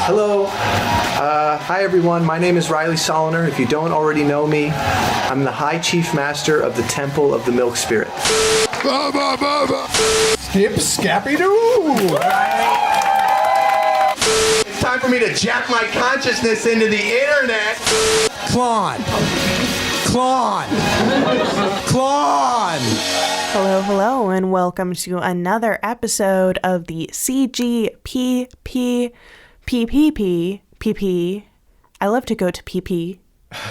Hello. Hi, everyone. My name is Riley Soloner. If you don't already know me, I'm the High Chief Master of the Temple of the Milk Spirit. Skip Scrappy-Doo! It's time for me to jack my consciousness into the internet. Klon! Hello, and welcome to another episode of the CGP PP. I love to go to PP.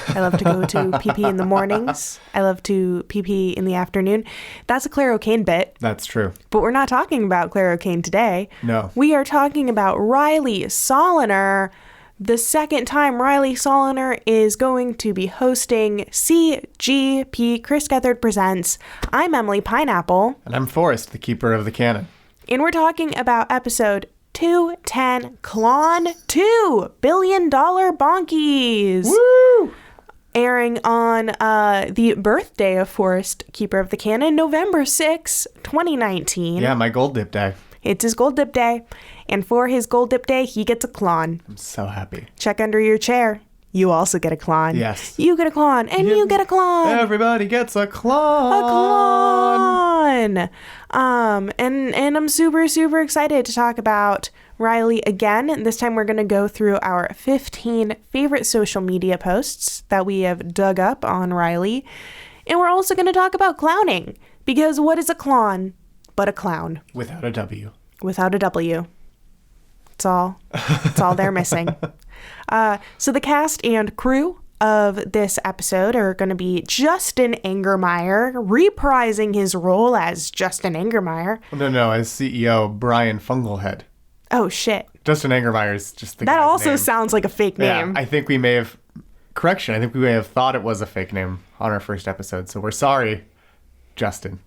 I love to go to PP in the mornings. I love to PP in the afternoon. That's a Claire O'Kane bit. That's true. But we're not talking about Claire O'Kane today. No. We are talking about Riley Soloner. The second time Riley Soloner is going to be hosting CGP Chris Gethard Presents. I'm Emily Pineapple. And I'm Forrest, the keeper of the canon. And we're talking about episode 210, Klon 2, $1 billion Bonkies. Woo! Airing on the birthday of Forrest, keeper of the canon, November 6, 2019. Yeah, my gold dip day. It's his gold dip day. And for his gold dip day, he gets a Klon. I'm so happy. Check under your chair. You also get a Klon. Yes. You get a Klon, and you get a Klon. Everybody gets a Klon. A Klon. And I'm super excited to talk about Riley again. This time we're going to go through our 15 favorite social media posts that we have dug up on Riley. And we're also going to talk about clowning. Because what is a Klon but a clown? Without a W. Without a W. It's all they're missing. So the cast and crew of this episode are going to be Justin Angermeyer, reprising his role as Justin Angermeyer. No, as CEO, Brian Fungalhead. Oh, shit. Justin Angermeyer is just the That guy's also name. sounds like a fake name. Yeah, I think we may have thought it was a fake name on our first episode, so we're sorry, Justin.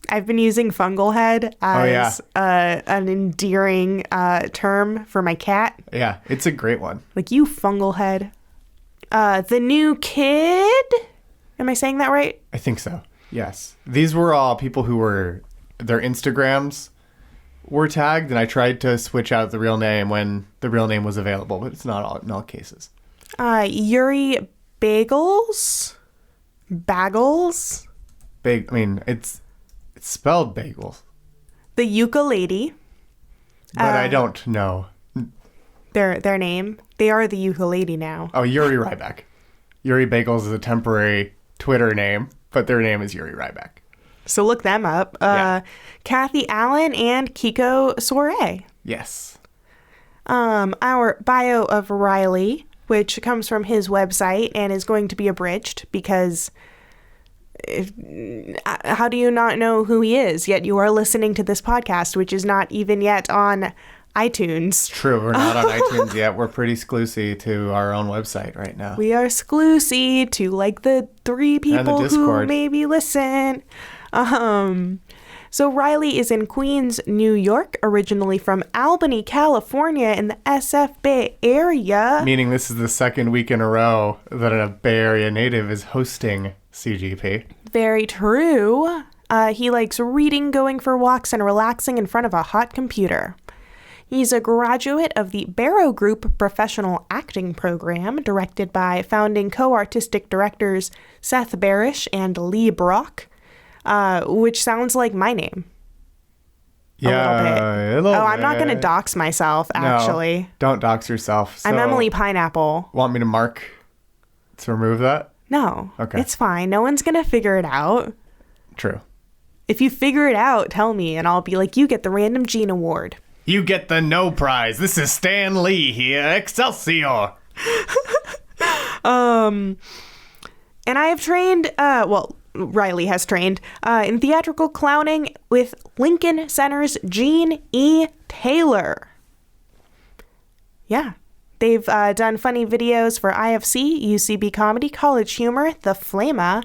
I've been using fungal head as an endearing term for my cat. Yeah, it's a great one. Like, you fungal head. The new kid? Am I saying that right? I think so, yes. These were all people who were, their Instagrams were tagged, and I tried to switch out the real name when the real name was available, but it's not in all cases. Yuri Bagels? Bagels? It's spelled bagels. The ukulele. But I don't know. Their name. They are the ukulele now. Oh, Yuri Ryback. Yuri Bagels is a temporary Twitter name, but their name is Yuri Ryback. So look them up. Yeah. Kathy Allen and Kiko Soiree. Yes. Our bio of Riley, which comes from his website and is going to be abridged because how do you not know who he is, yet you are listening to this podcast, which is not even yet on iTunes. True, we're not on iTunes yet. We're pretty exclusive to our own website right now. We are exclusive to like the 3 people who maybe listen. So Riley is in Queens, New York, originally from Albany, California, in the SF Bay Area. Meaning this is the second week in a row that a Bay Area native is hosting CGP. Very true. He likes reading, going for walks, and relaxing in front of a hot computer. He's a graduate of the Barrow Group Professional Acting Program, directed by founding co-artistic directors Seth Barish and Lee Brock, which sounds like my name. Yeah, a little bit. I'm not going to dox myself, actually. No, don't dox yourself. So I'm Emily Pineapple. Want me to mark to remove that? No. Okay. It's fine. No one's going to figure it out. True. If you figure it out, tell me, and I'll be like, you get the Random Gene Award. You get the no prize. This is Stan Lee here. Excelsior. And I have trained, Riley has trained in theatrical clowning with Lincoln Center's Gene E. Taylor. Yeah. They've done funny videos for IFC, UCB Comedy, College Humor, The Flama,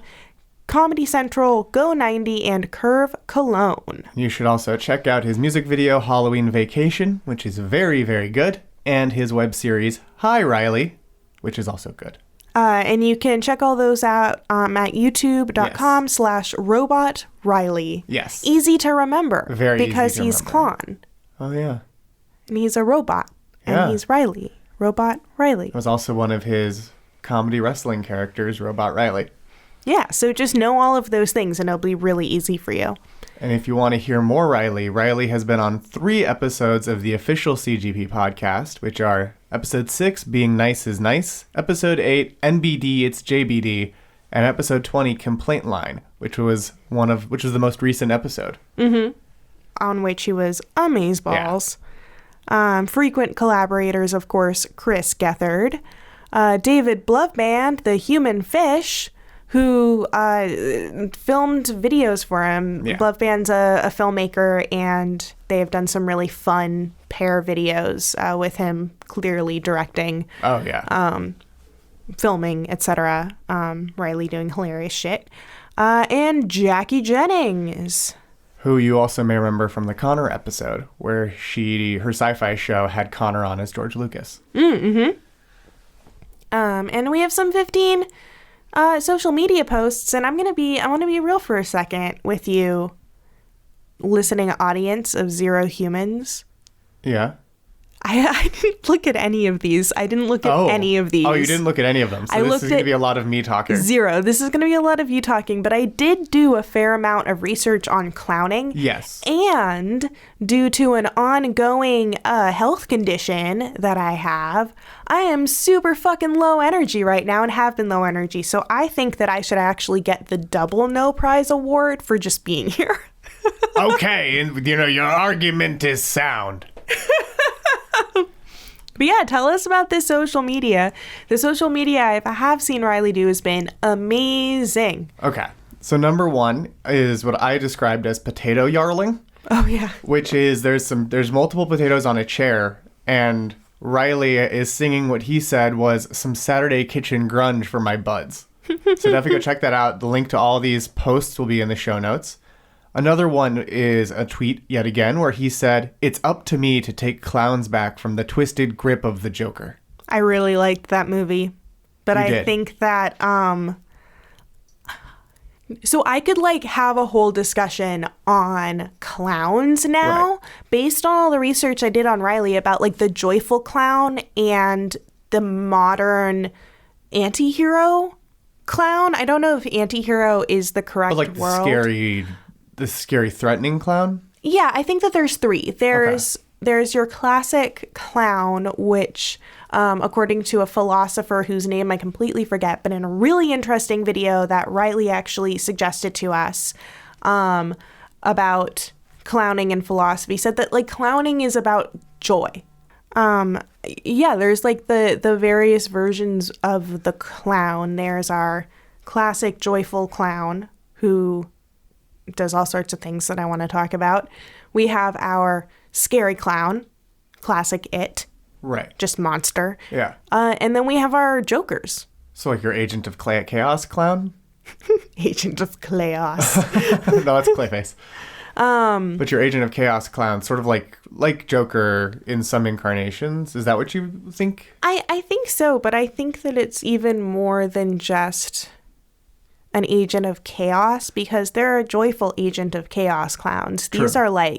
Comedy Central, Go 90, and Curve Cologne. You should also check out his music video, Halloween Vacation, which is very, very good, and his web series, Hi Riley, which is also good. And you can check all those out at youtube.com/Robot Riley. Yes. Easy to remember. Very because easy to he's remember. Klon. Oh, yeah. And he's a robot. and Yeah. he's Riley, Robot Riley. It was also one of his comedy wrestling characters, Robot Riley. Yeah, so just know all of those things and it'll be really easy for you. And if you want to hear more Riley, Riley has been on 3 episodes of the official CGP podcast, which are episode 6, Being Nice is Nice, episode 8, NBD, It's JBD, and episode 20, Complaint Line, which was the most recent episode. On which he was amazeballs. Frequent collaborators, of course, Chris Gethard, David Bloveband, the human fish, who filmed videos for him. Yeah. Bloveband's a filmmaker, and they have done some really fun pair videos with him clearly directing, Oh, yeah. filming, etc. Riley doing hilarious shit. And Jackie Jennings. Who you also may remember from the Connor episode, where her sci-fi show had Connor on as George Lucas. And we have some 15 social media posts, and I want to be real for a second with you, listening audience of 0 humans. Yeah. I didn't look at any of these. I didn't look at any of these. Oh, you didn't look at any of them. So I this looked is going to at be a lot of me talking. 0. This is going to be a lot of you talking, but I did do a fair amount of research on clowning. Yes. And due to an ongoing health condition that I have, I am super fucking low energy right now and have been low energy. So I think that I should actually get the double no prize award for just being here. Okay, and your argument is sound. But yeah, tell us about this social media. The social media I have seen Riley do has been amazing. Okay. So number 1 is what I described as potato yarling, Oh yeah. which is there's multiple potatoes on a chair, and Riley is singing what he said was some Saturday kitchen grunge for my buds. So definitely go check that out. The link to all these posts will be in the show notes. Another one is a tweet, yet again, where he said, "It's up to me to take clowns back from the twisted grip of the Joker." I really liked that movie. But You I did. think that so I could have a whole discussion on clowns now, Right. based on all the research I did on Riley about the joyful clown and the modern anti-hero clown. I don't know if anti-hero is the correct But word. the scary, threatening clown? Yeah, I think that there's 3. There's your classic clown, which, according to a philosopher whose name I completely forget, but in a really interesting video that Riley actually suggested to us about clowning and philosophy, said that clowning is about joy. Yeah, there's the various versions of the clown. There's our classic joyful clown who does all sorts of things that I want to talk about. We have our scary clown, classic It, Right. just monster. Yeah. And then we have our jokers, So your Agent of Chaos clown? Agent of Chaos. No, it's Clayface. But your Agent of Chaos clown, sort of like Joker in some incarnations. Is that what you think? I think so, but I think that it's even more than just an agent of chaos, because there are joyful Agent of Chaos clowns. These True. are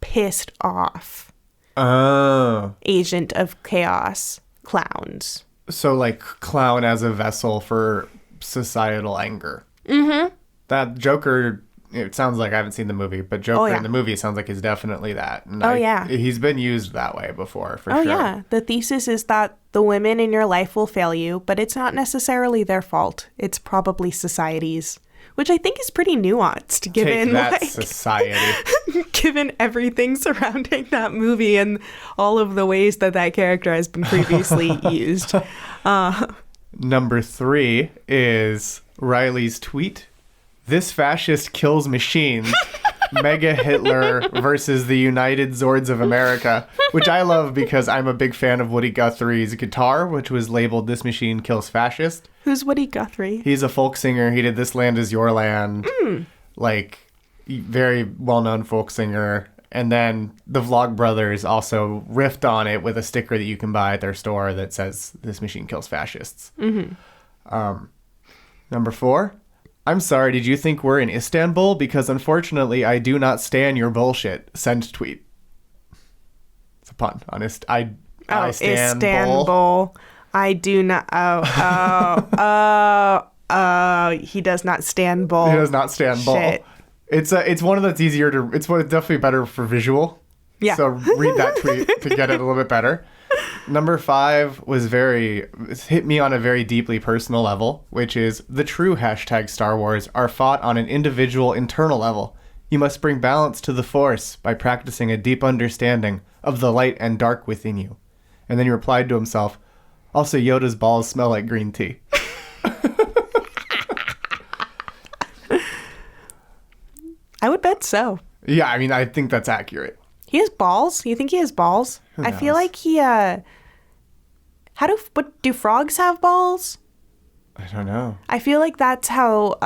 pissed off Oh. Agent of Chaos clowns. So clown as a vessel for societal anger. Mm-hmm. That Joker, it sounds like I haven't seen the movie, but Joker yeah. in the movie sounds like he's definitely that. And Yeah. He's been used that way before, for Oh sure. yeah, the thesis is that the women in your life will fail you, but it's not necessarily their fault. It's probably society's, which I think is pretty nuanced given Take that, society. given everything surrounding that movie and all of the ways that character has been previously used. Number 3 is Riley's tweet. "This fascist kills machines. Mega Hitler versus the United Zords of America," which I love because I'm a big fan of Woody Guthrie's guitar, which was labeled "This Machine Kills Fascist." Who's Woody Guthrie? He's a folk singer. He did "This Land Is Your Land," very well-known folk singer. And then the Vlogbrothers also riffed on it with a sticker that you can buy at their store that says "This Machine Kills Fascists." Number 4. "I'm sorry, did you think we're in Istanbul? Because unfortunately, I do not stand your bullshit. Send tweet." It's a pun. I stand Istanbul. I do not. He does not stand bull. He does not stand bull. Shit. It's one of that's easier to. It's definitely better for visual. Yeah. So read that tweet to get it a little bit better. Number 5 hit me on a very deeply personal level, which is the true hashtag Star Wars are fought on an individual internal level. You must bring balance to the Force by practicing a deep understanding of the light and dark within you. And then he replied to himself, also Yoda's balls smell like green tea. I would bet so. Yeah, I mean, I think that's accurate. He has balls? You think he has balls? Who I feel knows? like he, do frogs have balls? I don't know. I feel like that's how,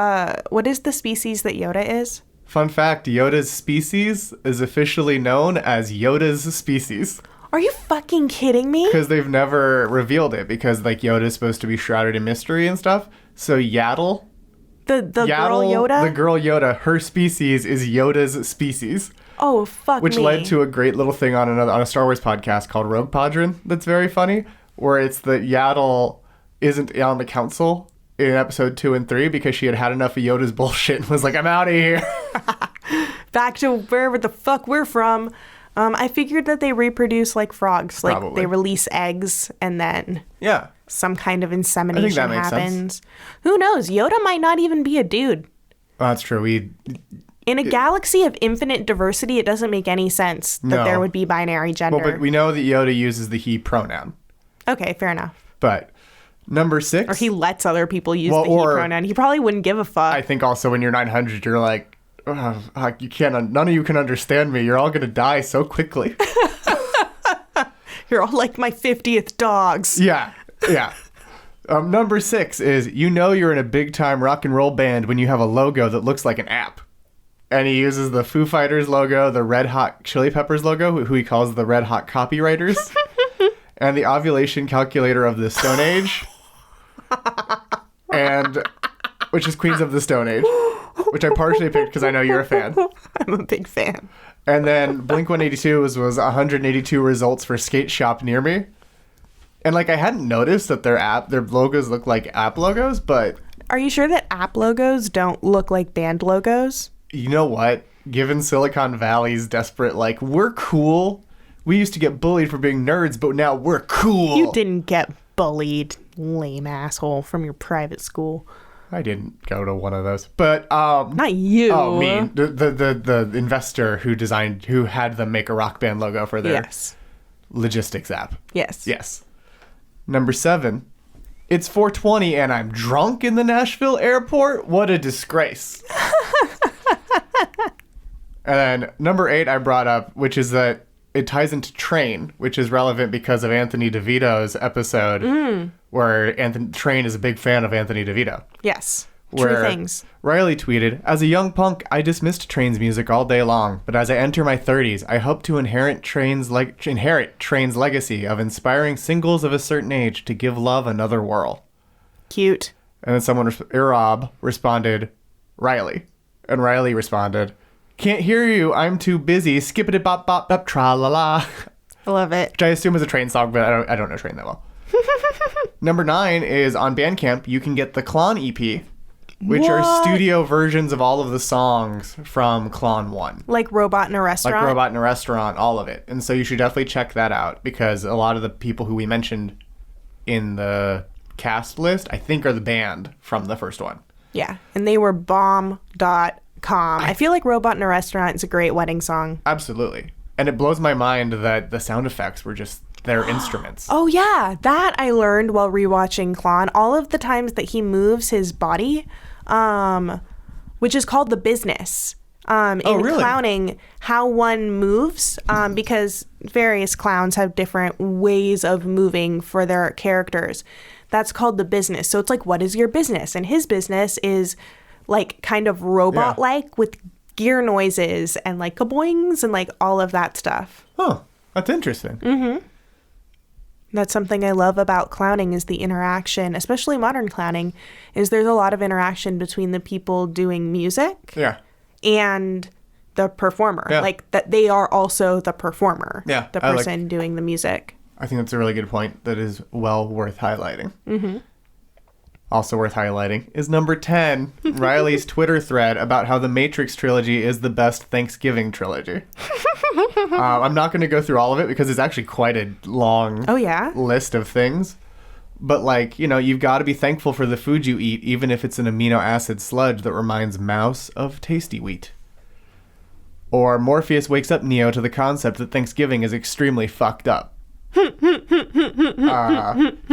what is the species that Yoda is? Fun fact, Yoda's species is officially known as Yoda's species. Are you fucking kidding me? Because they've never revealed it, because like Yoda's supposed to be shrouded in mystery and stuff. So Yaddle, The girl Yaddle, Yoda? the girl Yoda, her species is Yoda's species. Oh, fuck Which me. led to a great little thing on a Star Wars podcast called Rogue Podron that's very funny, where it's that Yaddle isn't on the council in episode 2 and 3 because she had had enough of Yoda's bullshit and was like, I'm out of here. Back to wherever the fuck we're from. I figured that they reproduce like frogs. Like Probably. they release eggs and then Yeah. some kind of insemination that makes sense. happens. Who knows? Yoda might not even be a dude. Well, that's true. In a galaxy of infinite diversity, it doesn't make any sense that No. there would be binary gender. Well, but we know that Yoda uses the he pronoun. Okay, fair enough. But number 6. Or he lets other people use Well, the he or- pronoun. He probably wouldn't give a fuck. I think also when you're 900, you're like, you can't. None of you can understand me. You're all gonna die so quickly. You're all like my 50th dogs. Yeah. Number 6 is you're in a big time rock and roll band when you have a logo that looks like an app. And he uses the Foo Fighters logo, the Red Hot Chili Peppers logo, who he calls the Red Hot Copywriters, and the ovulation calculator of the Stone Age, and which is Queens of the Stone Age, which I partially picked because I know you're a fan. I'm a big fan. And then Blink-182 was 182 results for Skate Shop near me. And like I hadn't noticed that their logos look like app logos, but Are you sure that app logos don't look like band logos? you know what? Given Silicon Valley's desperate, like, we're cool. We used to get bullied for being nerds, but now we're cool. You didn't get bullied, lame asshole, from your private school. I didn't go to one of those, but Not you. oh, me, the investor who had them make a Rock Band logo for their Yes. logistics app. Yes. Yes. Number 7. It's 4:20 and I'm drunk in the Nashville airport. What a disgrace. And then number 8 I brought up, which is that it ties into Train, which is relevant because of Anthony DeVito's episode where Train is a big fan of Anthony DeVito. Yes. True Where things. Riley tweeted, as a young punk, I dismissed Train's music all day long, but as I enter my 30s, I hope to inherit Train's legacy of inspiring singles of a certain age to give love another whirl. Cute. And then someone, Rob, responded, Riley. And Riley responded, can't hear you, I'm too busy, skippity bop bop bop tra la la. I love it. Which I assume is a Train song, but I don't know Train that well. Number 9 is on Bandcamp, you can get the Klon EP, which are What? studio versions of all of the songs from Klon 1. Like Robot in a Restaurant? Like Robot in a Restaurant, all of it. And so you should definitely check that out because a lot of the people who we mentioned in the cast list, I think, are the band from the first one. Yeah. And they were bomb.com. I feel like Robot in a Restaurant is a great wedding song. Absolutely. And it blows my mind that the sound effects were just their instruments. Oh, yeah. That I learned while rewatching Klon. All of the times that he moves his body, which is called the business. In really? clowning, how one moves, because various clowns have different ways of moving for their characters. That's called the business. So it's like, what is your business? And his business is like kind of robot-like with gear noises and like kaboings and like all of that stuff. Oh, that's interesting. That's something I love about clowning is the interaction, especially modern clowning, is there's a lot of interaction between the people doing music Yeah. and the performer. Yeah. Like that they are also the performer. Yeah, The I like- person doing the music. I think that's a really good point that is well worth highlighting. Mm-hmm. Also worth highlighting is number 10, Riley's Twitter thread about how the Matrix trilogy is the best Thanksgiving trilogy. I'm not going to go through all of it because it's actually quite a long list of things. But, like, you know, you've got to be thankful for the food you eat, even if it's an amino acid sludge that reminds Mouse of tasty wheat. Or Morpheus wakes up Neo to the concept that Thanksgiving is extremely fucked up. You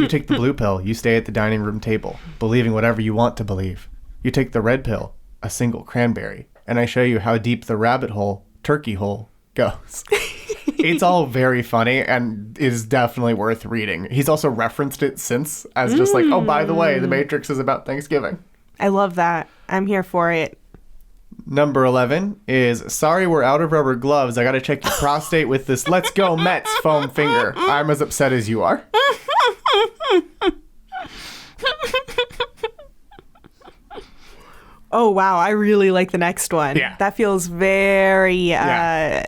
take the blue pill, you stay at the dining room table, believing whatever you want to believe. You take the red pill, a single cranberry, and I show you how deep the rabbit hole, turkey hole, goes. It's all very funny and is definitely worth reading. He's also referenced it since as just like, oh, by the way, The Matrix is about Thanksgiving. I love that. I'm here for it. Number 11 is, sorry we're out of rubber gloves. I gotta check your prostate with this Let's Go Mets foam finger. I'm as upset as you are. Oh, wow. I really like the next one. Yeah. That feels very,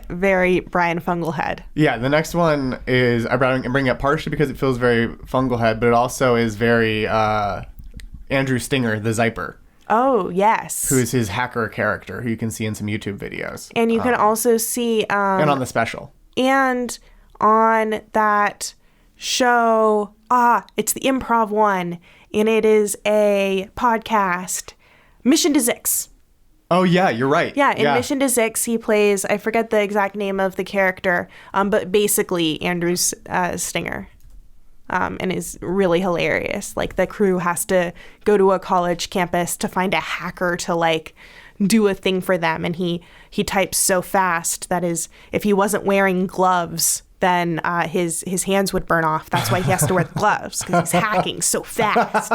very Brian Fungalhead. Yeah, the next one is, I'm bringing it partially because it feels very Fungalhead, but it also is very Andrew Stinger, the Zyper. Oh, yes. Who is his hacker character, who you can see in some YouTube videos. And you can also see... and on the special. And on that show, it's the Improv one, and it is a podcast, Mission to Zix. Oh, yeah, you're right. Yeah, in Mission to Zix, he plays, I forget the exact name of the character, but basically Andrew's Stinger. And is really hilarious. Like, the crew has to go to a college campus to find a hacker to, like, do a thing for them. And he types so fast that if he wasn't wearing gloves, then his hands would burn off. That's why he has to wear the gloves, because he's hacking so fast.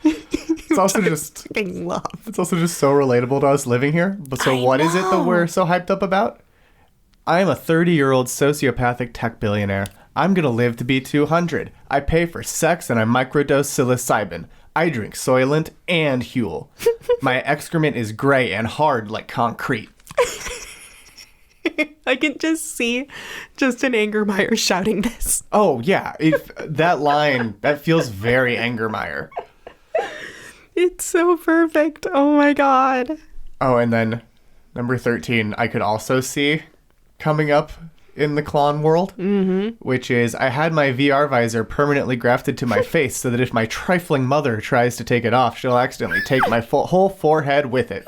It's also just... It's also just so relatable to us living here. But so what is it that we're so hyped up about? I am a 30-year-old sociopathic tech billionaire. I'm going to live to be 200. I pay for sex and I microdose psilocybin. I drink Soylent and Huel. My excrement is gray and hard like concrete. I can just see Justin Angermeyer shouting this. Oh, yeah. That line, that feels very Angermeyer. It's so perfect. Oh, my God. Oh, and then number 13, I could also see coming up in the Klon world, which is, I had my VR visor permanently grafted to my face so that if my trifling mother tries to take it off, she'll accidentally take my whole forehead with it.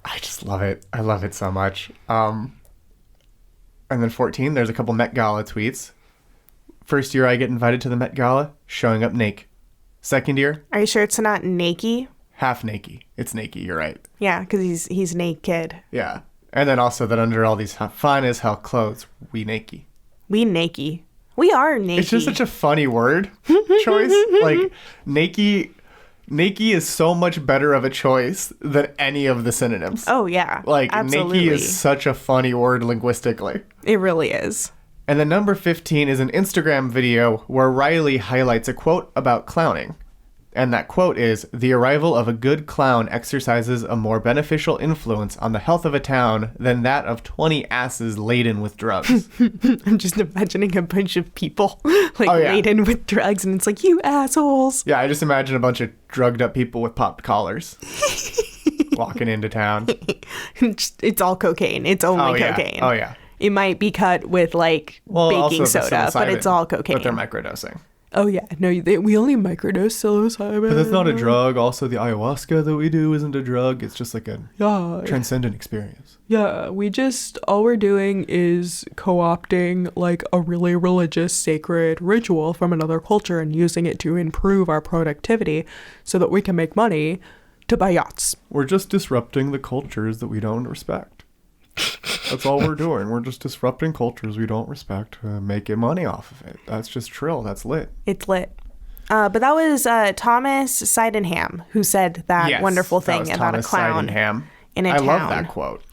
I just love it. I love it so much. And then 14, there's a couple Met Gala tweets. First year I get invited to the Met Gala, showing up naked. Second year... Are you sure it's not naked? Half naked. It's naked, you're right. Yeah, because he's naked. Yeah. And then also that under all these fine as hell clothes, we naked. We naked. We are naked. It's just such a funny word choice. Like, naked is so much better of a choice than any of the synonyms. Oh, yeah. Like, absolutely. naked is such a funny word linguistically. It really is. And then number 15 is an Instagram video where Riley highlights a quote about clowning. And that quote is, "The arrival of a good clown exercises a more beneficial influence on the health of a town than that of 20 asses laden with drugs." I'm just imagining a bunch of people laden with drugs, and it's like, you assholes. Yeah, I just imagine a bunch of drugged up people with popped collars walking into town. It's all cocaine. It's only cocaine. Oh, yeah. It might be cut with, like, baking soda, but it's all cocaine. But they're microdosing. Oh, yeah. No, we only microdose psilocybin. But that's not a drug. Also, the ayahuasca that we do isn't a drug. It's just like a transcendent experience. Yeah, all we're doing is co-opting, like, a really religious, sacred ritual from another culture and using it to improve our productivity so that we can make money to buy yachts. We're just disrupting the cultures that we don't respect. That's all we're doing. We're just disrupting cultures we don't respect, making money off of it. That's just trill. That's lit. It's lit. But that was Thomas Sydenham who said that wonderful thing about a clown in a town. I love that quote.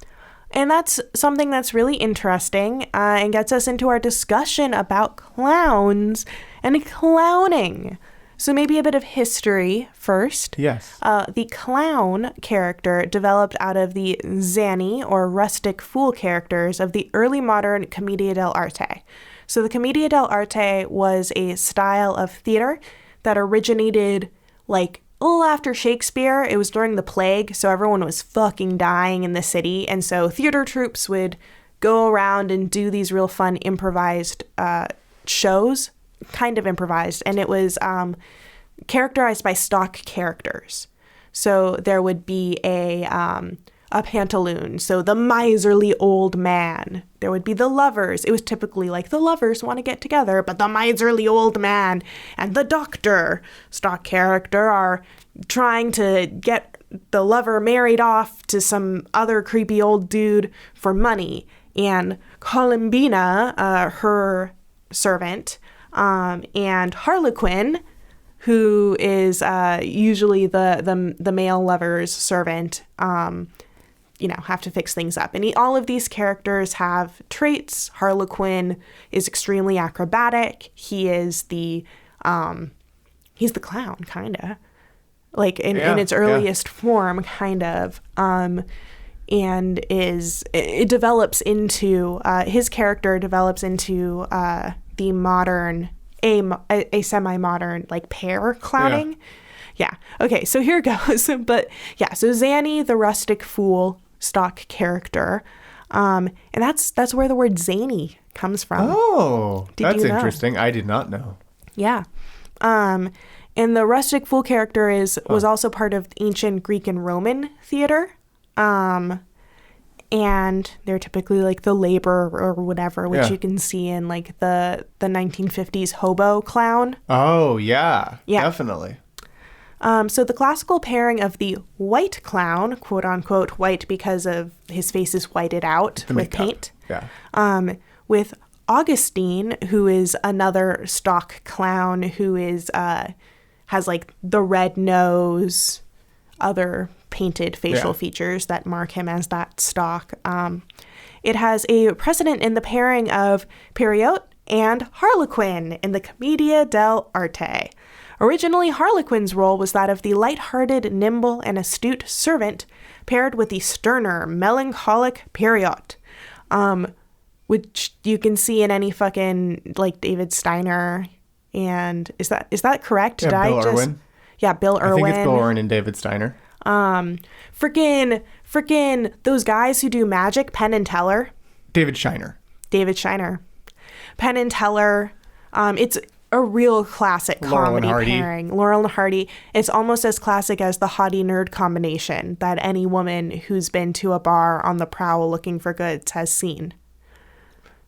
And that's something that's really interesting and gets us into our discussion about clowns and clowning. So maybe a bit of history first. Yes. The clown character developed out of the zany or rustic fool characters of the early modern Commedia dell'arte. So the Commedia dell'arte was a style of theater that originated like a little after Shakespeare. It was during the plague, so everyone was fucking dying in the city. And so theater troupes would go around and do these real fun improvised shows, kind of improvised. And it was characterized by stock characters. So there would be a pantaloon, so the miserly old man. There would be the lovers. It was typically like the lovers want to get together, but the miserly old man and the doctor, stock character, are trying to get the lover married off to some other creepy old dude for money. And Columbina, her servant, and Harlequin, who is usually the male lover's servant, have to fix things up. And all of these characters have traits. Harlequin is extremely acrobatic. He is he's the clown, kind of. Like in its earliest form, kind of. And it develops into, his character develops into the modern, a semi-modern, like, pair clowning. Yeah. Okay, so here goes. But yeah, so Zanny, the rustic fool stock character. And that's where the word zany comes from. Oh, that's you know? interesting. I did not know. Yeah. And the rustic fool character was also part of ancient Greek and Roman theater. And they're typically like the laborer or whatever, which you can see in like the 1950s hobo clown. Oh, yeah. Definitely. So the classical pairing of the white clown, quote unquote white because of his face is whited out with paint. Yeah. With Augustine, who is another stock clown who is has like the red nose, other painted facial features that mark him as that stock. It has a precedent in the pairing of Perriot and Harlequin in the Commedia dell'arte. Originally, Harlequin's role was that of the light-hearted, nimble, and astute servant paired with the sterner, melancholic Perriot, which you can see in any fucking, like, David Steiner. And is that correct? Yeah, Bill Irwin. Yeah, Bill Irwin. I think it's Bill Irwin and David Steiner. Frickin' those guys who do magic, Penn and Teller. David Shiner. Penn and Teller. It's a real classic comedy pairing. Laurel and Hardy. It's almost as classic as the hottie nerd combination that any woman who's been to a bar on the prowl looking for goods has seen.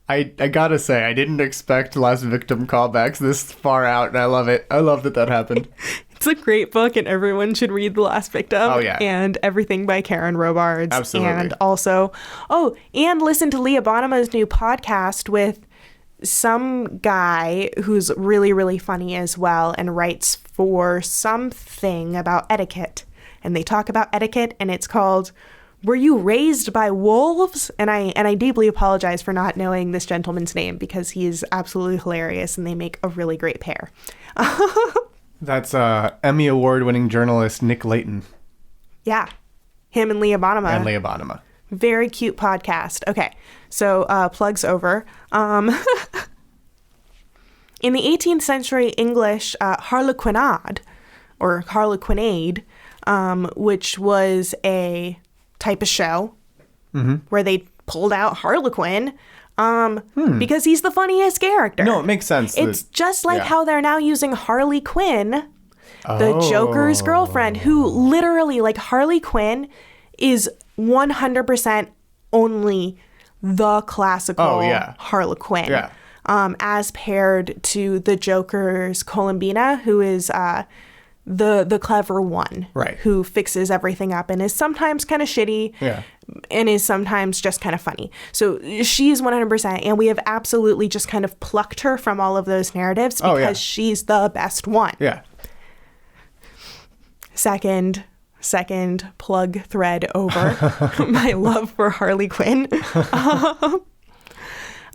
I gotta say, I didn't expect Last Victim callbacks this far out, and I love it. I love that happened. It's a great book, and everyone should read The Last Victim. Oh, yeah. And everything by Karen Robards. Absolutely. And also, and listen to Leah Bonnema's new podcast with some guy who's really, really funny as well and writes for something about etiquette. And they talk about etiquette, and it's called Were You Raised by Wolves? And I deeply apologize for not knowing this gentleman's name because he is absolutely hilarious and they make a really great pair. That's Emmy Award-winning journalist Nick Layton. Yeah. Him and Leah Bonnema. Very cute podcast. Okay, so plugs over. In the 18th century English, harlequinade, or harlequinade, which was a type of show where they pulled out Harlequin because he's the funniest character. No, it makes sense. It's just like how they're now using Harley Quinn, the Joker's girlfriend, who literally, like, Harley Quinn is 100% only the classical Harlequin. Yeah. As paired to the Joker's Columbina, who is the clever one, right, who fixes everything up and is sometimes kind of shitty, and is sometimes just kind of funny. So she's 100%, and we have absolutely just kind of plucked her from all of those narratives because she's the best one. Yeah. Second plug thread over. My love for Harley Quinn.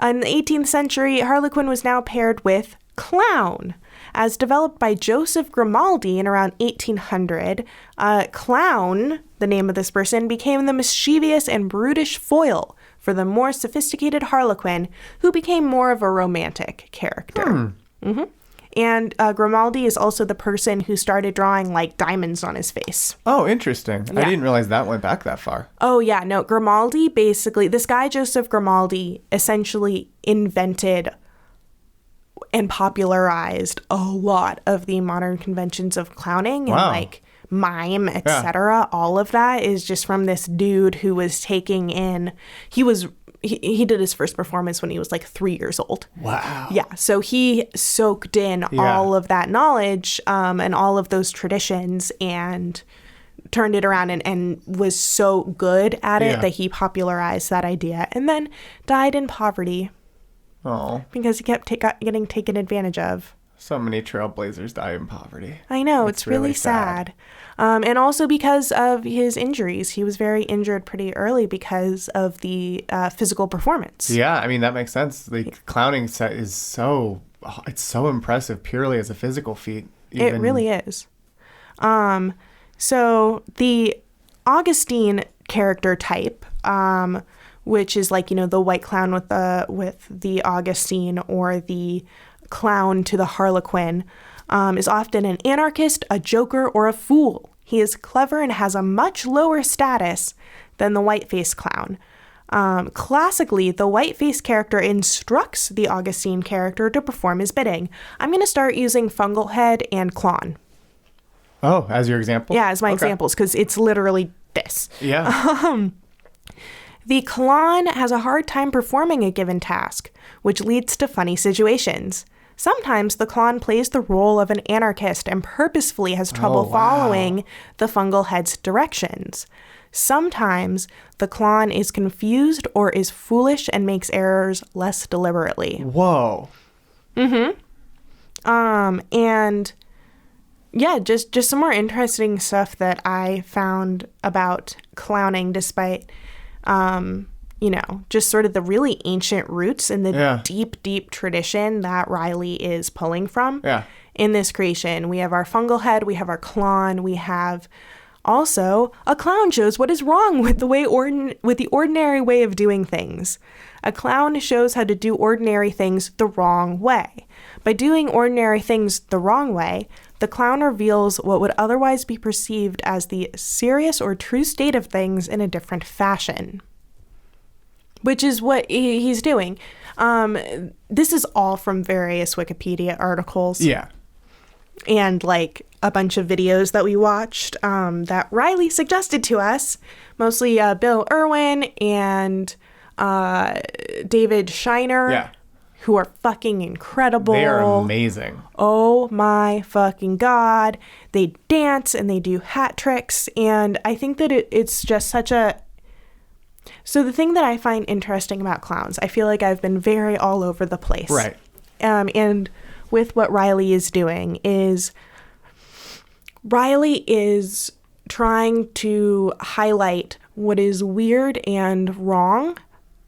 In the 18th century, Harlequin was now paired with clown. as developed by Joseph Grimaldi in around 1800. Clown, the name of this person, became the mischievous and brutish foil for the more sophisticated Harlequin, who became more of a romantic character. And Grimaldi is also the person who started drawing like diamonds on his face. Oh, interesting. Yeah. I didn't realize that went back that far. Oh, yeah. No, Grimaldi basically, this guy, Joseph Grimaldi, essentially invented and popularized a lot of the modern conventions of clowning and like mime, etc. All of that is just from this dude who was taking in, he did his first performance when he was like 3 years old. Wow. Yeah. So he soaked in all of that knowledge and all of those traditions and turned it around and was so good at it that he popularized that idea and then died in poverty. Oh. Because he kept getting taken advantage of. So many trailblazers die in poverty. I know. It's really sad. And also because of his injuries. He was very injured pretty early because of the physical performance. Yeah, I mean, that makes sense. The clowning set is it's so impressive purely as a physical feat. It really is. So the Augustine character type, which is like, the white clown with the Augustine or the clown to the Harlequin, is often an anarchist, a joker, or a fool. He is clever and has a much lower status than the white-faced clown. Classically, the white-faced character instructs the Augustine character to perform his bidding. I'm going to start using Fungal Head and Clown. Oh, as your example? Yeah, as my examples, because it's literally this. Yeah. The clown has a hard time performing a given task, which leads to funny situations. Sometimes the clown plays the role of an anarchist and purposefully has trouble following the Fungal Head's directions. Sometimes the clown is confused or is foolish and makes errors less deliberately. Whoa. And yeah, just some more interesting stuff that I found about clowning, despite just sort of the really ancient roots and the deep tradition that Riley is pulling from in this creation. We have our Fungal Head, we have our clown, we have also a clown shows what is wrong with the ordinary way of doing things. A clown shows how to do ordinary things the wrong way. By doing ordinary things the wrong way, the clown reveals what would otherwise be perceived as the serious or true state of things in a different fashion. Which is what he's doing. This is all from various Wikipedia articles. Yeah. And like a bunch of videos that we watched that Riley suggested to us. Mostly Bill Irwin and David Shiner. Yeah. Who are fucking incredible. They are amazing. Oh my fucking God. They dance and they do hat tricks. And I think that it's just such a... So the thing that I find interesting about clowns, I feel like I've been very all over the place. Right. And with what Riley is doing is Riley is trying to highlight what is weird and wrong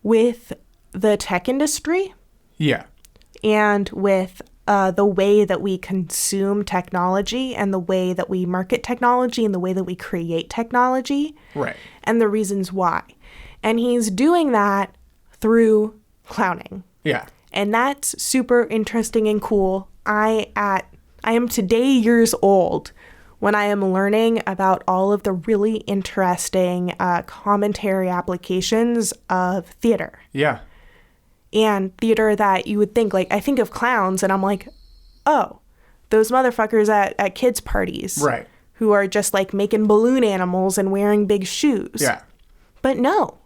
with the tech industry. Yeah. And with the way that we consume technology and the way that we market technology and the way that we create technology. Right. And the reasons why. And he's doing that through clowning. Yeah. And that's super interesting and cool. I am today years old when I am learning about all of the really interesting commentary applications of theater. Yeah. And theater that you would think, like, I think of clowns and I'm like, oh, those motherfuckers at kids' parties. Right. Who are just like making balloon animals and wearing big shoes. Yeah. But no.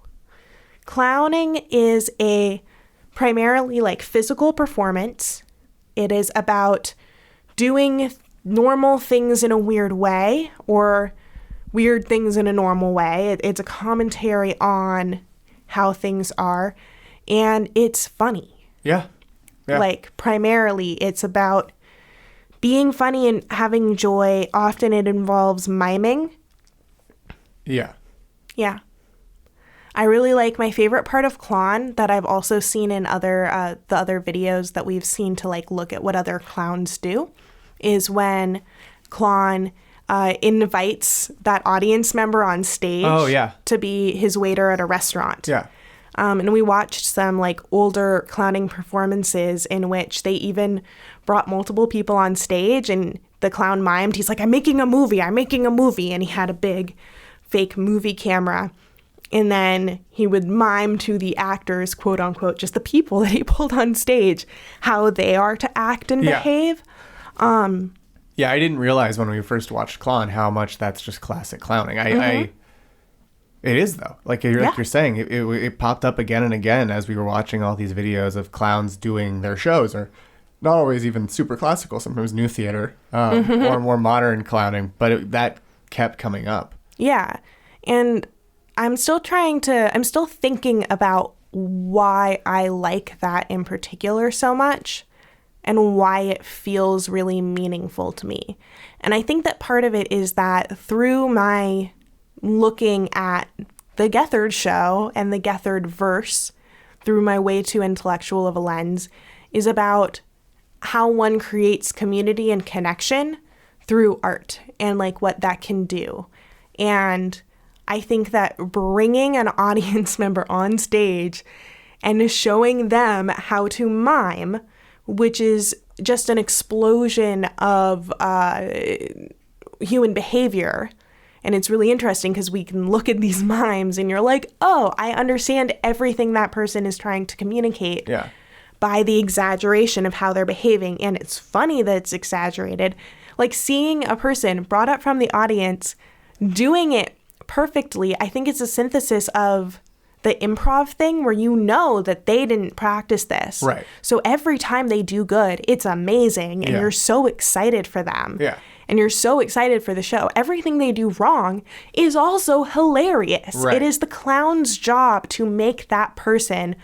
Clowning is a primarily like physical performance. It is about doing normal things in a weird way or weird things in a normal way. It's a commentary on how things are. And it's funny. Yeah. Yeah. Like, primarily, it's about being funny and having joy. Often it involves miming. Yeah. Yeah. I really like my favorite part of clown that I've also seen in the other videos that we've seen to like look at what other clowns do is when Klon invites that audience member on stage to be his waiter at a restaurant. Yeah. And we watched some like older clowning performances in which they even brought multiple people on stage, and the clown mimed. He's like, I'm making a movie. And he had a big fake movie camera. And then he would mime to the actors, quote unquote, just the people that he pulled on stage, how they are to act and behave. Yeah, I didn't realize when we first watched Clown how much that's just classic clowning. It is, though. Like you're saying, it popped up again and again as we were watching all these videos of clowns doing their shows, or not always even super classical, sometimes new theater, or more modern clowning, but that kept coming up. Yeah. And I'm still thinking about why I like that in particular so much and why it feels really meaningful to me. And I think that part of it is that through my looking at the Gethard show and the Gethard verse through my way too intellectual of a lens is about how one creates community and connection through art and like what that can do. And I think that bringing an audience member on stage and showing them how to mime, which is just an explosion of human behavior. And it's really interesting because we can look at these mimes and you're like, oh, I understand everything that person is trying to communicate by the exaggeration of how they're behaving. And it's funny that it's exaggerated. Like seeing a person brought up from the audience doing it perfectly, I think it's a synthesis of the improv thing where you know that they didn't practice this. Right. So every time they do good, it's amazing and you're so excited for them. Yeah. And you're so excited for the show. Everything they do wrong is also hilarious. Right. It is the clown's job to make that person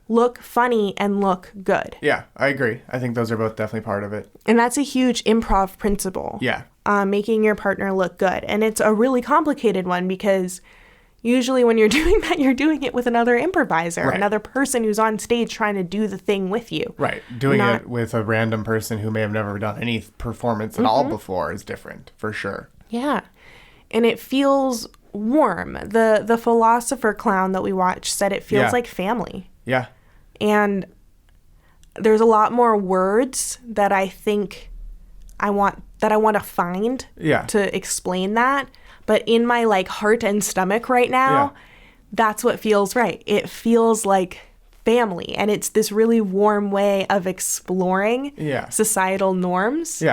look funny and look good. Yeah, I agree. I think those are both definitely part of it. And that's a huge improv principle. Yeah. Making your partner look good. And it's a really complicated one because usually when you're doing that, you're doing it with another improviser, another person who's on stage trying to do the thing with you. Right. Doing it with a random person who may have never done any performance at all before is different, for sure. Yeah. And it feels warm. The philosopher clown that we watched said it feels like family. Yeah. And there's a lot more words that I think I want to find to explain that. But in my like heart and stomach right now, that's what feels right. It feels like family. And it's this really warm way of exploring societal norms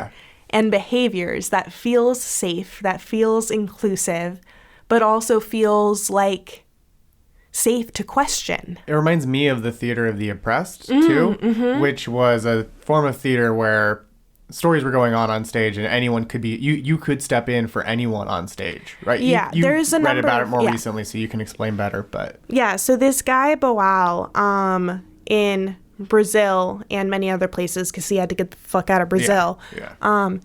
and behaviors that feels safe, that feels inclusive, but also feels like safe to question. It reminds me of the Theater of the Oppressed, too, which was a form of theater where stories were going on stage and anyone could be, you could step in for anyone on stage, right? Yeah, you there's a read number about it of- more yeah. recently, so you can explain better, but... Yeah, so this guy, Boal, in Brazil and many other places, because he had to get the fuck out of Brazil, and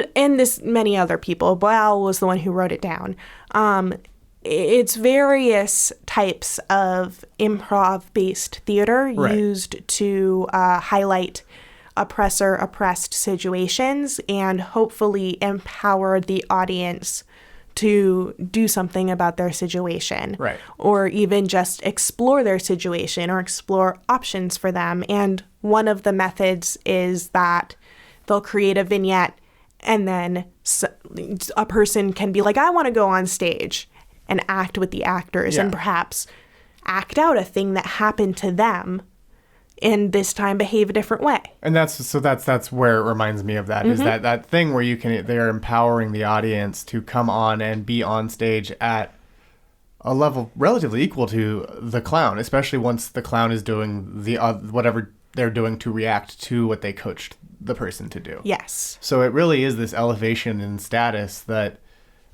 this many other people. Boal was the one who wrote it down. It's various types of improv-based theater used to highlight oppressor-oppressed situations and hopefully empower the audience to do something about their situation. Right. Or even just explore their situation or explore options for them. And one of the methods is that they'll create a vignette and then a person can be like, I want to go on stage and act with the actors and perhaps act out a thing that happened to them and this time behave a different way. And that's where it reminds me of that, is that thing where they're empowering the audience to come on and be on stage at a level relatively equal to the clown, especially once the clown is doing the whatever they're doing to react to what they coached the person to do. Yes. So it really is this elevation in status that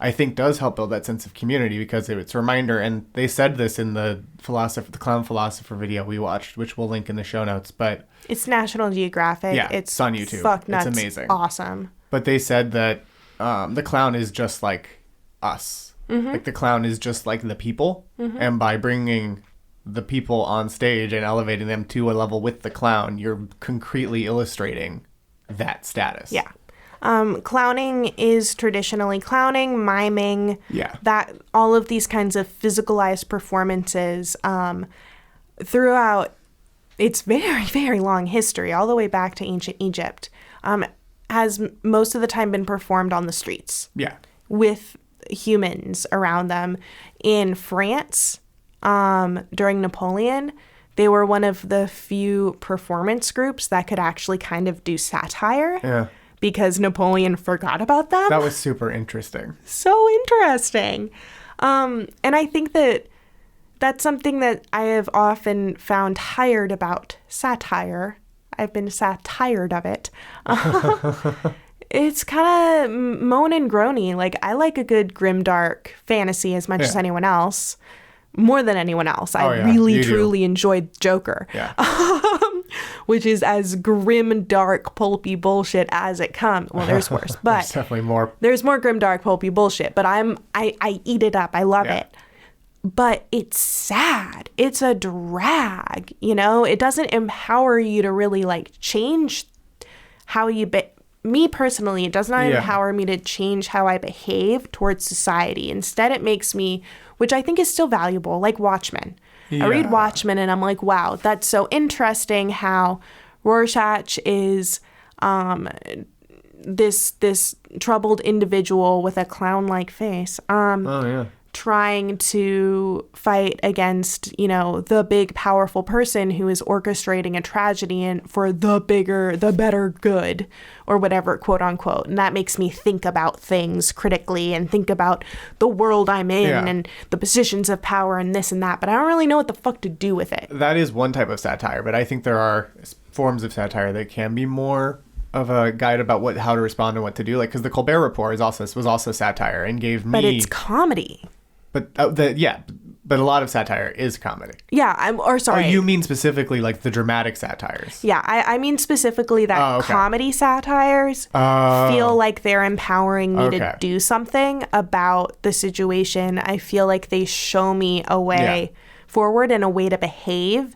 I think does help build that sense of community, because it's a reminder, and they said this in the clown philosopher video we watched, which we'll link in the show notes, but It's National Geographic. Yeah, it's on YouTube. Fuck nuts. It's amazing. Awesome. but they said that the clown is just like us. Like the clown is just like the people, and by bringing the people on stage and elevating them to a level with the clown, you're concretely illustrating that status. Yeah. Clowning is traditionally clowning, miming, that all of these kinds of physicalized performances throughout its very, very long history, all the way back to ancient Egypt, has most of the time been performed on the streets. Yeah. With humans around them. In France, during Napoleon, they were one of the few performance groups that could actually kind of do satire. Yeah. Because Napoleon forgot about them. That was super interesting. So interesting. And I think that that's something that I have often found tired about satire. I've been satired of it. It's kind of moan and groany. Like, I like a good grimdark fantasy as much as anyone else. More than anyone else. I really, truly enjoyed Joker. Yeah. Which is as grim, dark, pulpy bullshit as it comes. Well, there's worse, but there's definitely more. There's more grim, dark, pulpy bullshit. But I eat it up. I love it. But it's sad. It's a drag. You know, it doesn't empower you to really like change how you me personally, it does not empower me to change how I behave towards society. Instead, it makes me, which I think is still valuable, like Watchmen. I read Watchmen and I'm like, wow, that's so interesting how Rorschach is this troubled individual with a clown-like face. Trying to fight against, you know, the big powerful person who is orchestrating a tragedy and for the better good, or whatever, quote unquote. And that makes me think about things critically and think about the world I'm in and the positions of power and this and that. But I don't really know what the fuck to do with it. That is one type of satire, but I think there are forms of satire that can be more of a guide about how to respond and what to do. Like, because the Colbert Report was also satire and gave me. But it's comedy. But but a lot of satire is comedy. Yeah, sorry. Oh, you mean specifically like the dramatic satires? Yeah, I mean specifically that comedy satires feel like they're empowering me to do something about the situation. I feel like they show me a way forward and a way to behave.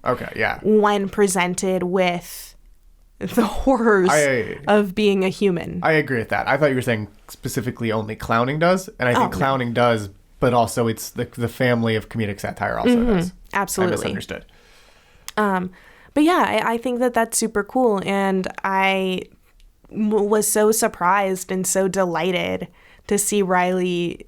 When presented with the horrors of being a human. I agree with that. I thought you were saying specifically only clowning does, and I think clowning does. But also, it's the family of comedic satire also does. Absolutely. I misunderstood. But yeah, I think that that's super cool. And I was so surprised and so delighted to see Riley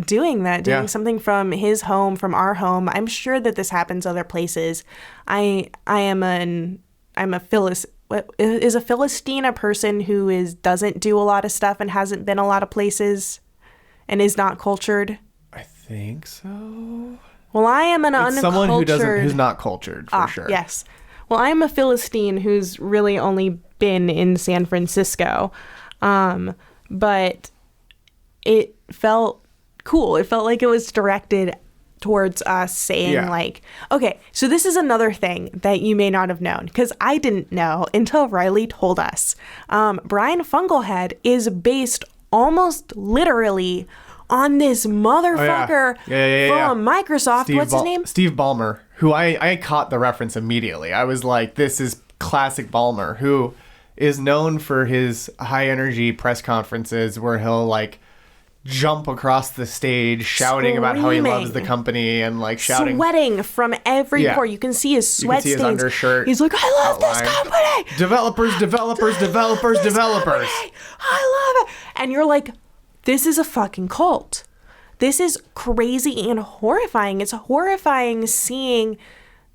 doing something from his home, from our home. I'm sure that this happens other places. I'm a is a Philistine a person who doesn't do a lot of stuff and hasn't been a lot of places and is not cultured? I think so. Well, I am an uncultured... someone who's not cultured, for sure. Yes. Well, I'm a Philistine who's really only been in San Francisco. But it felt cool. It felt like it was directed towards us saying like, okay, so this is another thing that you may not have known, because I didn't know until Riley told us. Brian Funkelhead is based almost literally on this motherfucker from Microsoft. What's his name? Steve Ballmer, who I caught the reference immediately. I was like, this is classic Ballmer, who is known for his high energy press conferences where he'll like jump across the stage shouting about how he loves the company and like shouting, sweating from every pore. You can see his sweat stains. His undershirt. He's like, I love this company. Developers. I love it. And you're like, this is a fucking cult. This is crazy and horrifying. It's horrifying seeing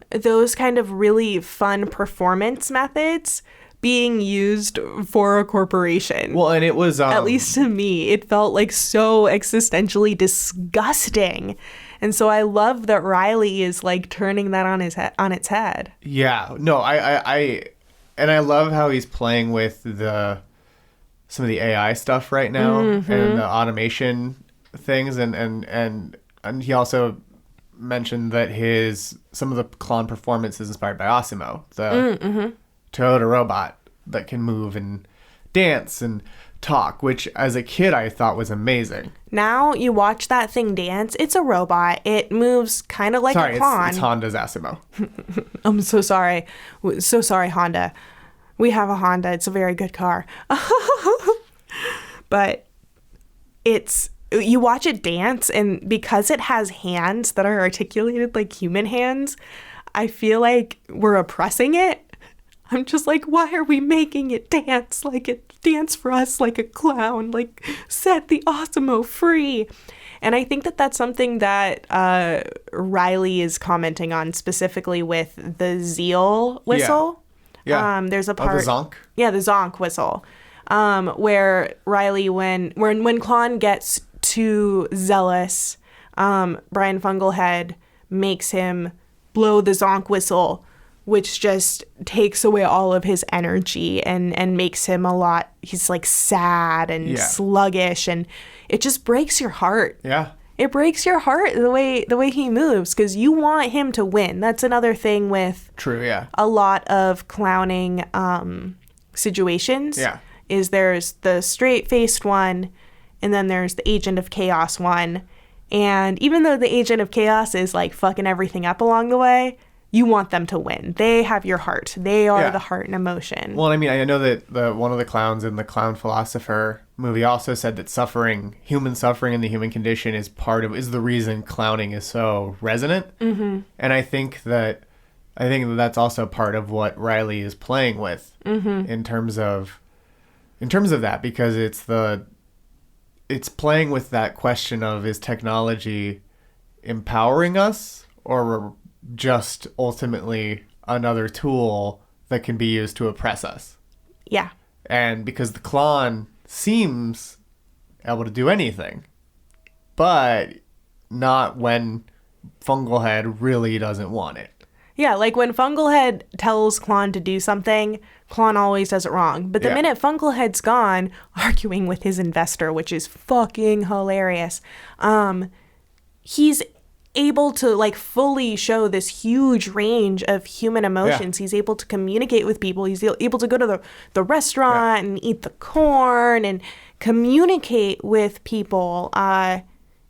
those kind of really fun performance methods being used for a corporation. Well, and it was... at least to me, it felt like so existentially disgusting. And so I love that Riley is like turning that on its head. Yeah. No, I love how he's playing with some of the AI stuff right now and the automation things. And he also mentioned that some of the clone performance is inspired by Osimo, the Toyota robot that can move and dance and talk, which as a kid I thought was amazing. Now you watch that thing dance, it's a robot. It moves kind of like a clone. It's Honda's Osimo. I'm so sorry. So sorry, Honda. We have a Honda. It's a very good car. but you watch it dance, and because it has hands that are articulated like human hands, I feel like we're oppressing it. I'm just like, why are we making it dance like it dance for us like a clown? Like, set the Osimo free. And I think that that's something that Riley is commenting on, specifically with the Zeal whistle. Yeah. There's a part. The zonk? Yeah, the zonk whistle. Where Riley, when Klon gets too zealous, Brian Fungalhead makes him blow the zonk whistle, which just takes away all of his energy and makes him he's like sad and sluggish, and it just breaks your heart. Yeah. It breaks your heart the way he moves, because you want him to win. That's another thing with a lot of clowning situations. Yeah. Is there's the straight-faced one, and then there's the Agent of Chaos one. And even though the Agent of Chaos is like fucking everything up along the way, you want them to win. They have your heart. They are the heart and emotion. Well, I mean, I know that one of the clowns in the Clown Philosopher movie also said that human suffering and the human condition is the reason clowning is so resonant. Mm-hmm. And I think that that's also part of what Riley is playing with in terms of that, because it's playing with that question of, is technology empowering us or just ultimately another tool that can be used to oppress us? Yeah. And because the Klon seems able to do anything, but not when Fungalhead really doesn't want it. Yeah, like when Fungalhead tells Klon to do something, Klon always does it wrong. But the minute Fungalhead's gone, arguing with his investor, which is fucking hilarious, he's able to like fully show this huge range of human emotions. He's able to communicate with people. He's able to go to the restaurant and eat the corn and communicate with people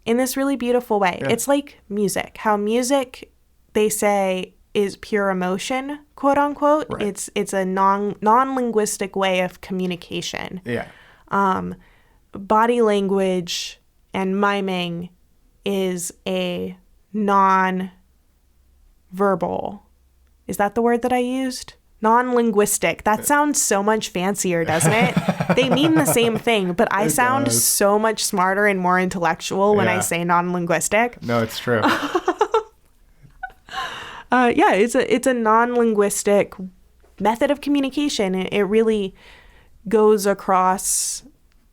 in this really beautiful way. It's like music. How music, they say, is pure emotion, quote unquote. Right. It's a non-linguistic way of communication. Yeah. Body language and miming is a non-verbal. Is that the word that I used? Non-linguistic. That sounds so much fancier, doesn't it? They mean the same thing, but I sound so much smarter and more intellectual when I say non-linguistic. No, it's true. It's a non-linguistic method of communication. It really goes across,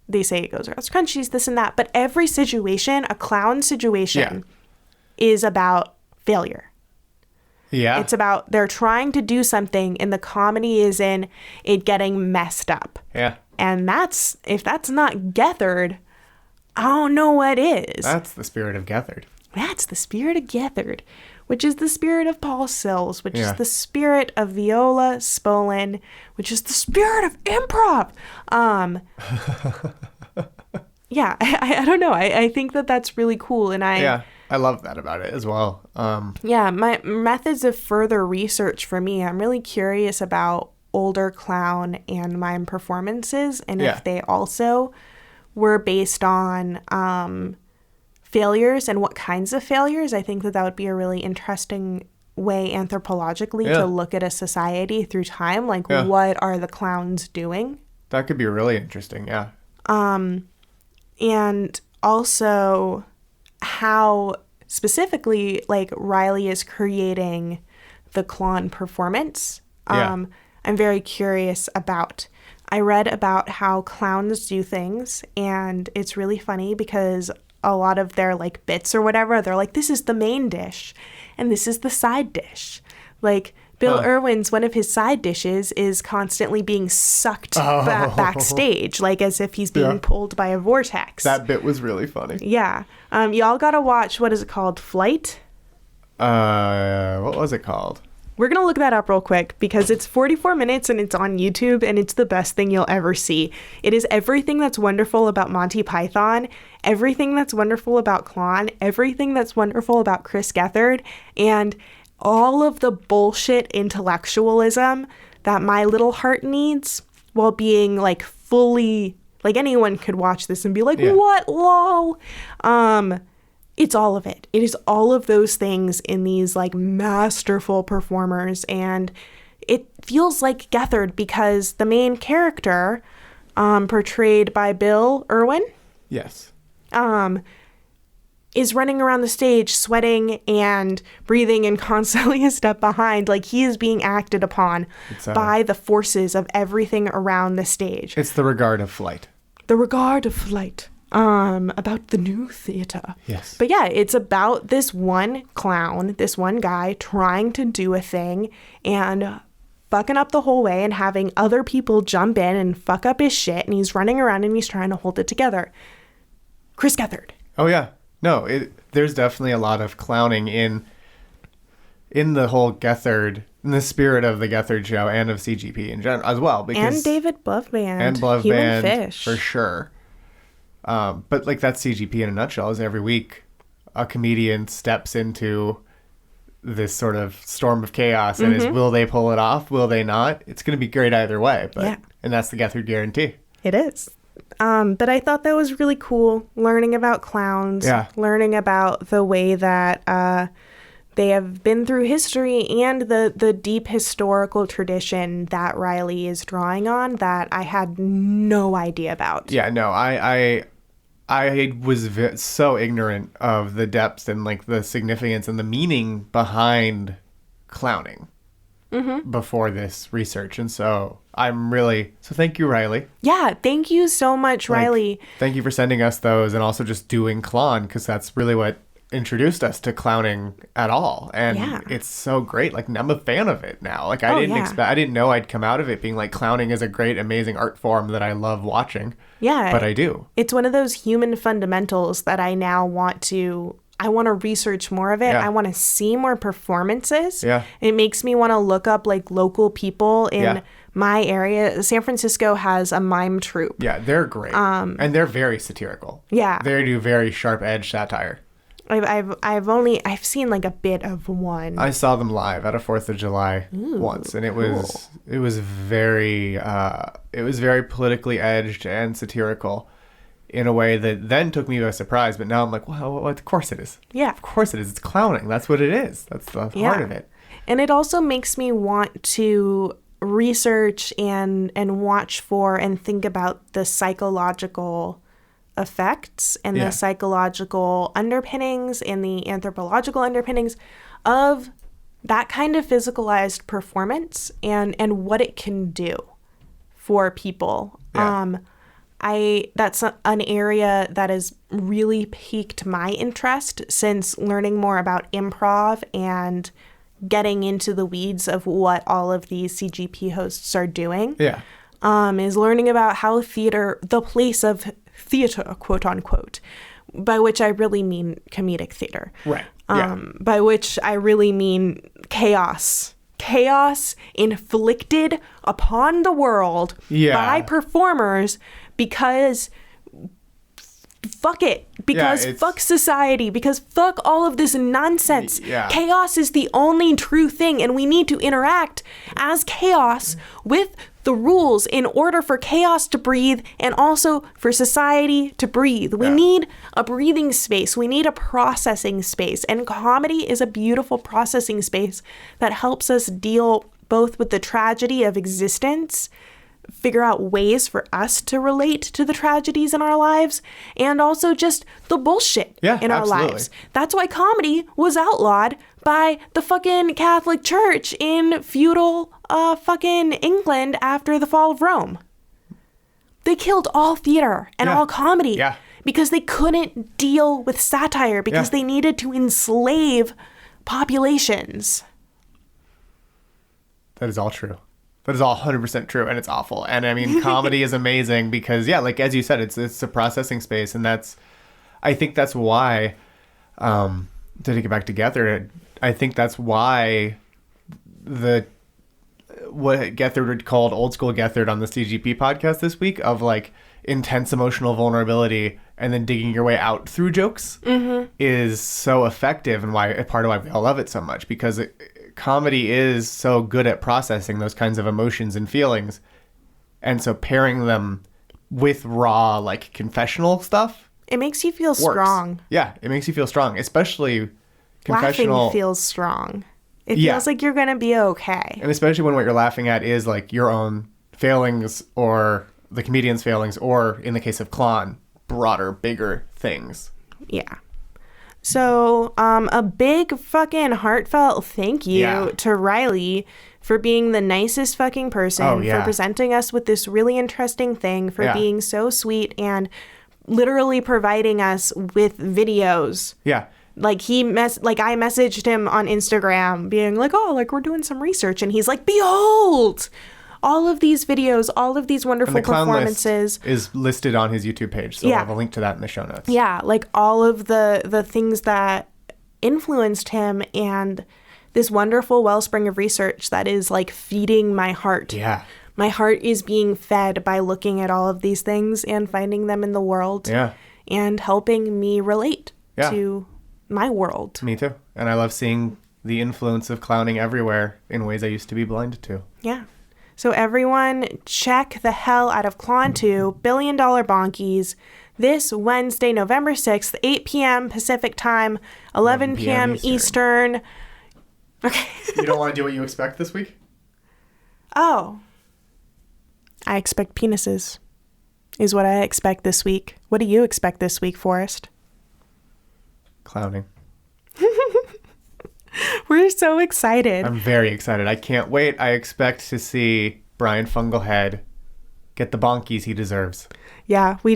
they say it goes across countries, this and that, but every situation, a clown situation, is about failure. Yeah. It's about they're trying to do something, and the comedy is in it getting messed up. Yeah. And if that's not Gethard, I don't know what is. That's the spirit of Gethard. That's the spirit of Gethard, which is the spirit of Paul Sills, which is the spirit of Viola Spolin, which is the spirit of improv. I don't know. I think that that's really cool, and I love that about it as well. My methods of further research for me, I'm really curious about older clown and mime performances, and if they also were based on failures and what kinds of failures. I think that would be a really interesting way anthropologically to look at a society through time. Like, what are the clowns doing? That could be really interesting, yeah. And also how specifically, like, Riley is creating the clown performance. I'm very curious about. I read about how clowns do things, and it's really funny because a lot of their like bits or whatever, they're like, this is the main dish and this is the side dish. Like Bill Irwin's, one of his side dishes is constantly being sucked backstage, like as if he's being pulled by a vortex. That bit was really funny. Yeah. Y'all gotta watch, what is it called? Flight? What was it called? We're going to look that up real quick because it's 44 minutes and it's on YouTube and it's the best thing you'll ever see. It is everything that's wonderful about Monty Python, everything that's wonderful about Klon, everything that's wonderful about Chris Gethard, and all of the bullshit intellectualism that my little heart needs while being like fully Like anyone could watch this and be like, Yeah. what, lol? It's all of it. It is all of those things in these like masterful performers. And it feels like Gethard because the main character, portrayed by Bill Irwin, Yes. is running around the stage sweating and breathing and constantly a step behind. Like he is being acted upon by the forces of everything around the stage. It's the regard of flight. The regard of flight. About the new theater. Yes. But yeah, it's about this one clown, this one guy trying to do a thing and fucking up the whole way and having other people jump in and fuck up his shit. And he's running around and he's trying to hold it together. Chris Gethard. Oh yeah. No, there's definitely a lot of clowning in the whole Gethard, in the spirit of the Gethard show and of CGP in general as well. Because, And David Blovband. and Blovband Human Fish. for sure. But like that's CGP in a nutshell. Is every week a comedian steps into this sort of storm of chaos and is will they pull it off? Will they not? It's going to be great either way. But Yeah. and that's the Gethard guarantee. It is. But I thought that was really cool, learning about clowns, Yeah. learning about the way that they have been through history and the deep historical tradition that Riley is drawing on that I had no idea about. Yeah, no, I was so ignorant of the depths and like the significance and the meaning behind clowning before this research, and so thank you, Riley. Yeah, thank you so much, Like, Riley. thank you for sending us those, and also just doing Clown, because that's really what introduced us to clowning at all, and Yeah. it's so great. Like I'm a fan of it now. Like Oh, I didn't know I'd come out of it being like clowning is a great, amazing art form that I love watching. Yeah. But I do. It's one of those human fundamentals that I now want to research more of it. Yeah. I want to see more performances. Yeah. It makes me want to look up like local people in Yeah. my area. San Francisco has a mime troupe. Yeah, they're great, and they're very satirical. Yeah. They do very sharp edge satire. I've seen like a bit of one. I saw them live at a 4th of July once, and it was very politically edged and satirical in a way that then took me by surprise. But now I'm like, well, of course it is. Yeah. Of course it is. It's clowning. That's what it is. That's the heart of it. And it also makes me want to research and watch for and think about the psychological effects and Yeah. the psychological underpinnings and the anthropological underpinnings of that kind of physicalized performance and what it can do for people. Yeah. That's an area that has really piqued my interest since learning more about improv and getting into the weeds of what all of these CGP hosts are doing. Yeah. Is learning about how theater, the place of theater, quote unquote, by which I really mean comedic theater. Right. Yeah. By which I really mean chaos. Chaos inflicted upon the world Yeah. by performers because fuck it. Because it's- fuck society. Because fuck all of this nonsense. Yeah. Chaos is the only true thing, and we need to interact as chaos with the rules in order for chaos to breathe and also for society to breathe. We Yeah. need a breathing space. We need a processing space. And comedy is a beautiful processing space that helps us deal both with the tragedy of existence, figure out ways for us to relate to the tragedies in our lives, and also just the bullshit Yeah, in our absolutely. lives. That's why comedy was outlawed by the fucking Catholic Church in feudal fucking England after the fall of Rome. They killed all theater and Yeah. all comedy Yeah. because they couldn't deal with satire because Yeah. they needed to enslave populations. That is all true. That is all 100% true, and it's awful. And I mean, comedy is amazing because, yeah, like as you said, it's a processing space, and I think that's why, to take it back together, I think that's why what Gethard called old school Gethard on the CGP podcast this week of like intense emotional vulnerability and then digging your way out through jokes is so effective, and part of why we all love it so much, because comedy is so good at processing those kinds of emotions and feelings, and so pairing them with raw, like, confessional stuff It makes you feel works. strong. Yeah, it makes you feel strong, especially confessional. Laughing feels strong. It Yeah. feels like you're going to be okay. And especially when what you're laughing at is, like, your own failings or the comedian's failings, or, in the case of Klon, broader, bigger things. Yeah. So, a big fucking heartfelt thank you Yeah. to Riley for being the nicest fucking person, Oh, yeah. for presenting us with this really interesting thing, for Yeah. being so sweet and literally providing us with videos. Yeah. Like I messaged him on Instagram being like, "Oh, like we're doing some research." And he's like, "Behold, all of these videos, all of these And wonderful the clown performances." list is listed on his YouTube page, so Yeah. I'll have a link to that in the show notes. Yeah, like all of the things that influenced him and this wonderful wellspring of research that is like feeding my heart. Yeah. My heart is being fed by looking at all of these things and finding them in the world. Yeah. And helping me relate Yeah. to my world. Me too. And I love seeing the influence of clowning everywhere in ways I used to be blind to. Yeah. So everyone, check the hell out of Klon 2, $1 Billion Bonkies, this Wednesday, November 6th, 8 p.m. Pacific Time, 11 p.m. Eastern. Okay. You don't want to do what you expect this week? Oh. I expect penises, is what I expect this week. What do you expect this week, Forrest? Clowning. We're so excited. I'm very excited. I can't wait. I expect to see Brian Fungalhead get the bonkies he deserves. Yeah, we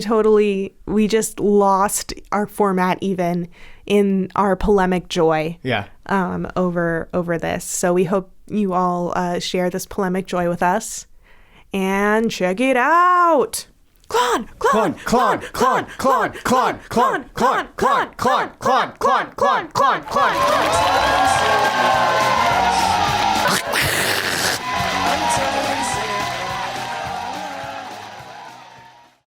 just lost our format even in our polemic joy. Yeah. Over this. So we hope you all share this polemic joy with us and check it out. Klon, Klon, Klon, Klon, Klon, Klon, Klon, Klon, Klon, Klon, Klon, Klon, Klon, Klon, Klon, Klon.